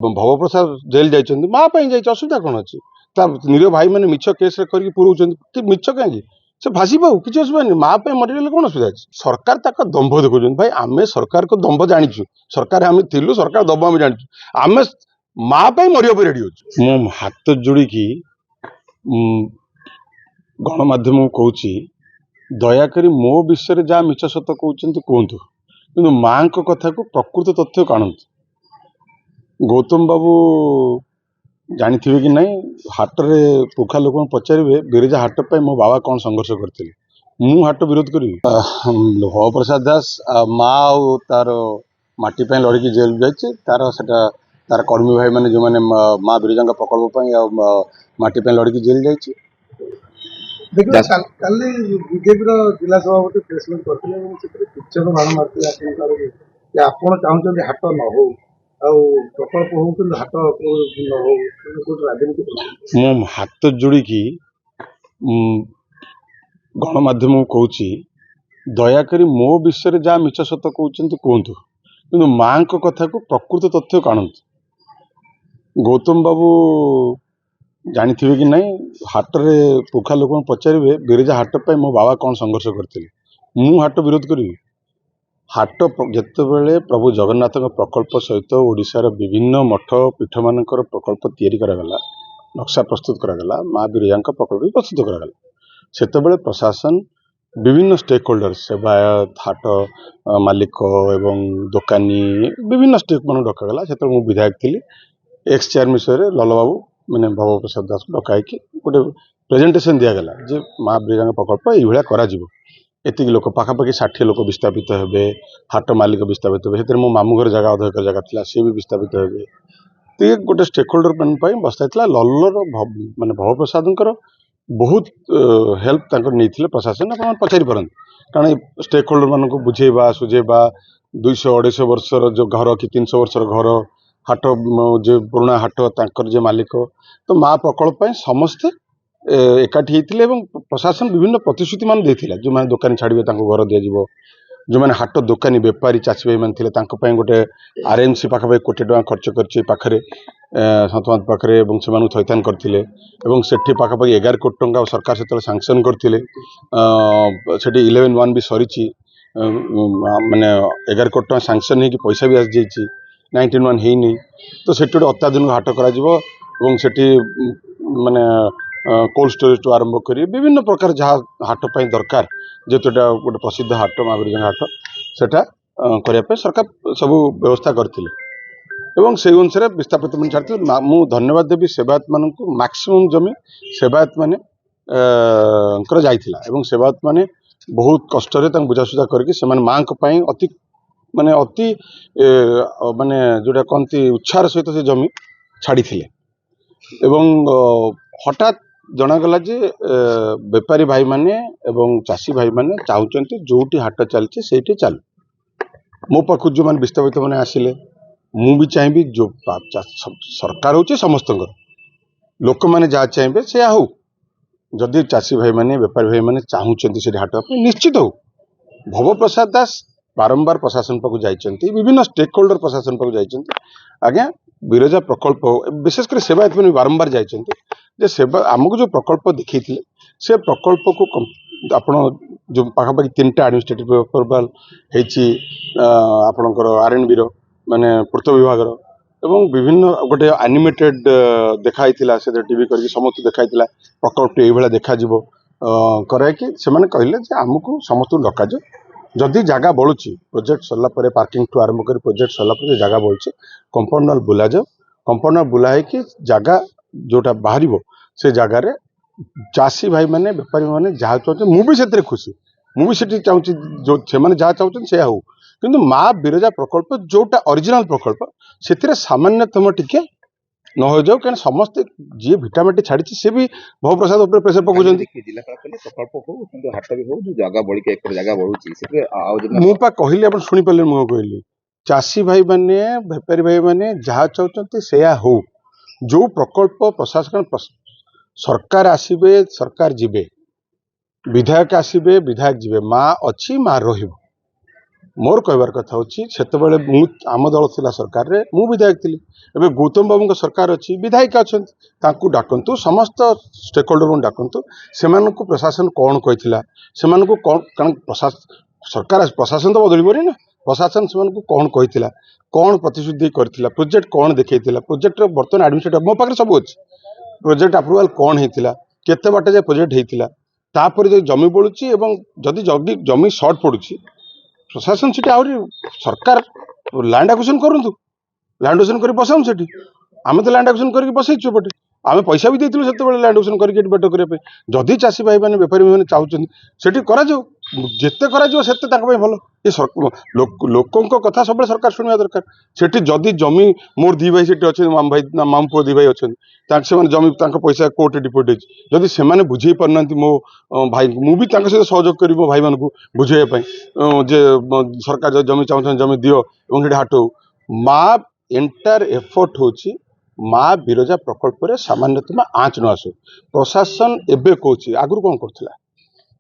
भवप्रसाद jail जाइछन्ति माँ ପାଇଁ ଯାଇଛି ଅସୁବିଧା କ'ଣ ଅଛି ତା ନିରୀହ ଭାଇ ମାନେ ମିଛ କେସ୍ ରେ କରିକି ପୁରଉଛନ୍ତି ମିଛ କାହିଁକି ସେ ଭାସି ପାଉ କିଛି ଅସୁବିଧା ନାହିଁ ମାँ ପାଇଁ ମରିଗଲେ କ'ଣ ଅସୁବିଧା ଅଛି ସରକାର ତାଙ୍କ ଦମ୍ଭ ଦେଖୁଛନ୍ତି ଭାଇ ଆମେ ସରକାରଙ୍କ ଦମ୍ଭ ଜାଣିଛୁ ସରକାର ଆମେ ଥିଲୁ ସରକାର ଦମ୍ଭ ଆମେ ଜାଣିଛୁ ଆମେ ମାँ ପାଇଁ ମରିବା ପାଇଁ ରେଡି ଅଛୁ ମୁଁ ହାତ ଯୋଡ଼ିକି ଗଣମାଧ୍ୟମକୁ କହୁଛି ଦୟାକରି ମୋ ବିଷୟରେ ଯାହା ମିଛ ସତ କହୁଛନ୍ତି କୁହନ୍ତୁ କିନ୍ତୁ ମାଙ୍କ କଥାକୁ ପ୍ରକୃତ ତଥ୍ୟ କାଣନ୍ତୁ गौतम बाबू जानी कि नहीं हाट रे पुखा लोक पचारे बिरजा हाट पर मो बाबा कौन संघर्ष करते मु हाट विरोध करी भव प्रसाद दास माँ तार माटी लड़की जेल जाइए तार सेटा तार कर्मी भाई मैंने जो मैंने माँ बिरजा प्रकल्प माटी लड़की जेल जाइए बीजेपी जिला सभापति प्रेसमिट करते शिक्षक बाण मारते आप चाहते हाट न हो प्रकल्प हो हाट राजनीति मु हाथ जोड़ी गणमाध्यम कहूँ दयाकरी मो विषय जहाँ मिछ सत कहते कहतु कि माँ कथा को प्रकृत तथ्य काणतु गौतम बाबू जानी कि नहीं हाट रे पुखा लोक पचारे बिरजा हाट पर मो बाबा कौन संघर्ष करते मु हाट विरोध करी हाट जितेबाला प्रभु जगन्नाथ प्रकल्प सहित ओडिशार विभिन्न मठ पीठ मान प्रकल्प तैयारी करागला नक्शा प्रस्तुत करागला माँ बिरजा प्रकल्प भी प्रस्तुत करागला सेतबेले प्रशासन विभिन्न स्टेक होल्डर सेवायत हाट मालिक एवं दोकानी विभिन्न स्टेक मान डकागला से मु विधायक थी एक्स चेयरमैन लल बाबू मैंने भव प्रसाद दास को डकाई गोटे प्रेजेंटेशन दिगला जे माँ बिरजा प्रकल्प ये करा एति लोक पाखापाखि 60 लोक विस्थापित हे हाट मालिक विस्थापित हे मो मामू घर जगह अध एकर जगह था सी भी विस्थापित हे तो गोटे स्टेक होल्डर मान बसता लल्लर माने भव प्रसाद बहुत हेल्प नहीं प्रशासन आप पचारि पारती कारण स्टेक होल्डर मान बुझेबा सुझेबा 200-250 वर्षर जो घर कि 300 वर्षर घर हाट जो पुराणा हाट तांकर जे मालिक तो माँ प्रकल्प समस्ते एकाठी होते प्रशासन विभिन्न प्रतिश्रुति मान देथिला जो माने दुकान छाड़िबे तांको घर दिया जिवो जो माने हाट दुकानी व्यापारी चाषी भाई मान थिले तांको पय गोटे आरएमसी पाखा कोटी टका खर्च करछि पाखरे सतमात पाखरे एवं से मानु थैथान करथिले एवं सेठी पाखा 11 कोटी टका सरकार सेतले सैंक्शन करथिले सेठी 11-1 भी सरीछि माने 11 कोटी टका सैंक्शन हे कि पैसा भी आस जाइछि 19-1 हे नै तो सेठी अत्याधुनिक हाट करा जिवो एवं सेठी माने कोल्ड स्टोरेज टू आरंभ कर विभिन्न प्रकार जहाँ हाट पर दरकार जेहेतु गोटे प्रसिद्ध हाट माँ बिरजा हाट सेटा करने सरकार सब व्यवस्था करते से अनुसार विस्थापित मैंने छाड़ते मु धन्यवाद देवी सेवायत मान मैक्सिमम जमी सेवायत मैंने सेवायत मैंने बहुत कष्ट बुझासुझा करके माँ अति माने अति माने जोटा कहती उत्साह सहित से जमी छाड़ी हठात जनागला जे बेपारी भाई माने एवं चाषी भाई माने चाहते जोटी हाट चलती से चलू मो पाखु जो मैंने विस्थापित मैंने आसिले मु भी चाहिए जो सरकार हो समस्त लोक मैंने जहाँ चाहिए से हो जदि चाषी भाई माने बेपारी भाई माने चाहते से हाट निश्चित हो भव प्रसाद दास बारंबार प्रशासन पाक जाइए विभिन्न स्टेक होल्डर प्रशासन पाक जाइए आज्ञा बिरजा प्रकल्प विशेषकर सेवायत मैंने बारंबार जाइए सेवा आमको जो प्रकल्प देखी से प्रकल्प को आपण जो पाखापाखि 3टा एडमिनिस्ट्रेटिव अप्रूवाल आपणकर आरएनबी माने पूर्त विभाग एवं विभिन्न गोटे एनिमेटेड देखाई से टीवी करके समस्त देखाई प्रकल्प ये देखा कराइकी से कहले आमको समस्त डक जदि जगह बढ़ुची प्रोजेक्ट सरला परे पार्किंग ठू आरंभ कर प्रोजेक्ट सरला परे जगह बढ़ुची कंपाउंड वाल बुला जाओ कंपाउंड वाल बुला है जगह जोटा बाहर से जगार चाषी भाई माने बेपारी माने जहाँ चाहते मुझे खुशी मुझे चाहूँगी जो से जहाँ चाहते से हो किंतु माँ बिरजा प्रकल्प जोटा ओरिजिनल प्रकल्प से सामान्यतम टिके न हो जाओ कहीं समस्ते जी भिटामिटी छाड़ी सी भी भव प्रसाद उपर प्रेसर पकाउछन प्रकल्प हो किंतु हाट भी हो जो जगह बढ़ी के एक जगह बढ़ुची से मु पा कहली आपण सुनी पले मु कहली चाषी भाई माने बेपारी भाई माने जहाँ चाहते से हो जो प्रकल्प प्रशासन सरकार आसीबे सरकार जीवे विधायक आसीबे विधायक जीवे माँ अच्छी माँ रहिबो मोर कहबार कथा होची सेतेबेले मु आम दल थिला सरकार रे मु विधायक थिली एबे गौतम बाबू सरकार अच्छी विधायक अच्छा तांकू डाकंतु समस्त स्टेक होल्डर को डाकंतु सेमानकु प्रशासन कौन कहिथिला सेमानकु कौन कारण सरकार प्रशासन तो बदल ना प्रशासन सेमानकु कौन कहिथिला कौन प्रतिश्रुति करथिला प्रोजेक्ट कौन देखैथिला प्रोजेक्ट रो बर्तन एडमिनिस्ट्रेटिव मो पाखरे सब अछि प्रोजेक्ट अप्रूवल कौन हेतिला केते बाटे जे प्रोजेक्ट हेतिला तापर जे जमी बळुची एवं जदि जदि जमी शॉर्ट पडुची प्रशासन से सरकार लैंड एक्विजिशन करूँ लैंड एक्विजिशन कर बसाऊँ से आम तो लैंड एक्विजिशन करके बसईचु पटे आम पैसा भी देती से लैंड एक्विजिशन करके बेट करने जदि चाषी भाई मैंने बेपारी मैंने चाहते सेठी जिते भल ये लोकों कथा सब सरकार शुणा दरकार सेठी जदि जमी मोर दी भाई सेठी अच्छे माम भाई माम पुओ दी भाई अच्छे से जमी पैसा कोर्ट डिपोजिट जदि से बुझे पारना मो भाई मुझे सहित सहयोग करी मो भाई मान बुझेवाई जे सरकार जो जमी चाहते जमी दियो और हाट हो माँ एंटायर एफर्ट होची माँ बिरजा प्रकल्प रे सामान्यतम आँच न आसू प्रशासन एबे कहूँ आगुरी कौन करथिला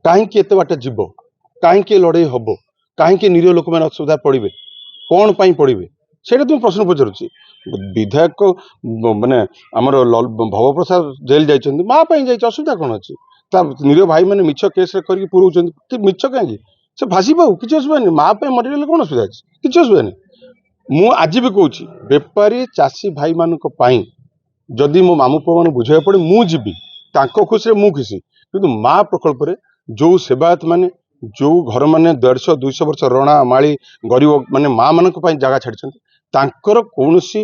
कहीं एत बाटे जीव कहीं लड़ाई हम कहीं निरीह लोक मैंने असुविधा पड़े कौन पाई पड़े से तुम प्रश्न पचारुची विधायक माने आमर भव प्रसाद जेल जाइए माँ जाइए असुविधा कौन अच्छी निरीह भाई मैंने मिछ केस कर पुरौं मिछ कहीं से भाषी पाऊ किसी असुविधा नहीं माँ मरीगले कौन असुविधा अच्छी किसी असुविधा नहीं मु आज भी कहूँ बेपारी चाषी भाई मानक जदि मो मामू पुआ मैंने बुझे पड़े मुझी खुशी मु खुशी कि माँ प्रकल्प रे जो सेवायत माने जो घर माने 150-200 वर्ष रणा माली गरीब माने माँ मान जगह छाड़ी तांकर कौनसी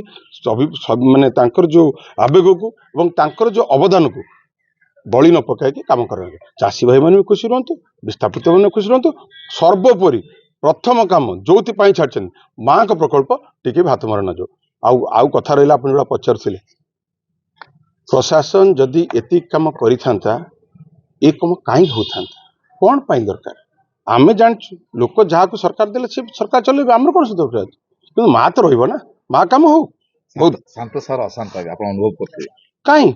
माने तांकर जो आवेग को एवं तांकर जो अवदान को बलि न पकाई काम कर चाषी भाई मैंने भी खुशी रुहतु विस्थापित मैंने खुशी रुहतु सर्वोपरि प्रथम काम जो छाड़ी माँ का प्रकल्प टी हाथ मार न जाओ आउ कथा रहा आप जो पचार प्रशासन जदि एति काम करिथांता ए कम कहीं होता कौन पाई दरकार आम जानचु लोक जहाँ को सरकार देले से सरकार चलेबे आमर कौन सुध कि माँ तो रही ना माँ काम हो बहुत शांत सर अशांत आप अनुभव करते कहीं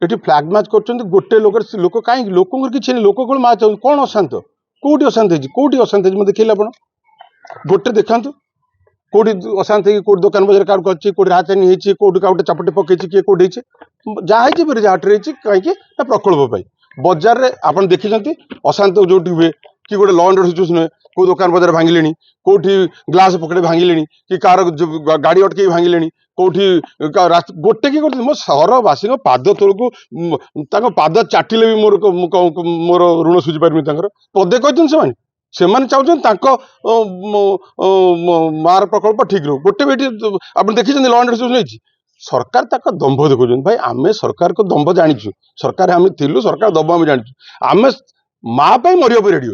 ये फ्लैग मैच कर गोटे लोक कहीं लोक किसी नहीं लोक को माँ चाहते कौन अशांत कौटी अशांत कौटी अशांत मैं देखिए आप गोटे देखा कौटी अशांत कौट दुकान बजार क्या कर कौट हाथानी होती कौट का चापटे पकई किए कौटी जहाँ हाट रही कहीं प्रकल्प बजार में आप देखी अशांत जो हुए कि गोटे लॉ एंड ऑर्डर सिचुएशन हुए कौ दुकान बजार भांगिले कौटी ग्लास पकड़े भांगिले कि कार गाड़ी अटकई भांगिले कौटी गोटे कि मो सहरवासी पाद तौर को पाद चाटिले भी मोर ऋण सुझी पारमी पदे कहते से चाहते मार प्रकल्प ठीक रो गोटे भी आप देखी लॉ एंड ऑर्डर सिचुएशन होती सरकार तक दंभ देखुं भाई आम सरकार को दंभ जाचु सरकार आम थिलु सरकार दंभ आम जाचु आम माँ मरिया रेडी हो।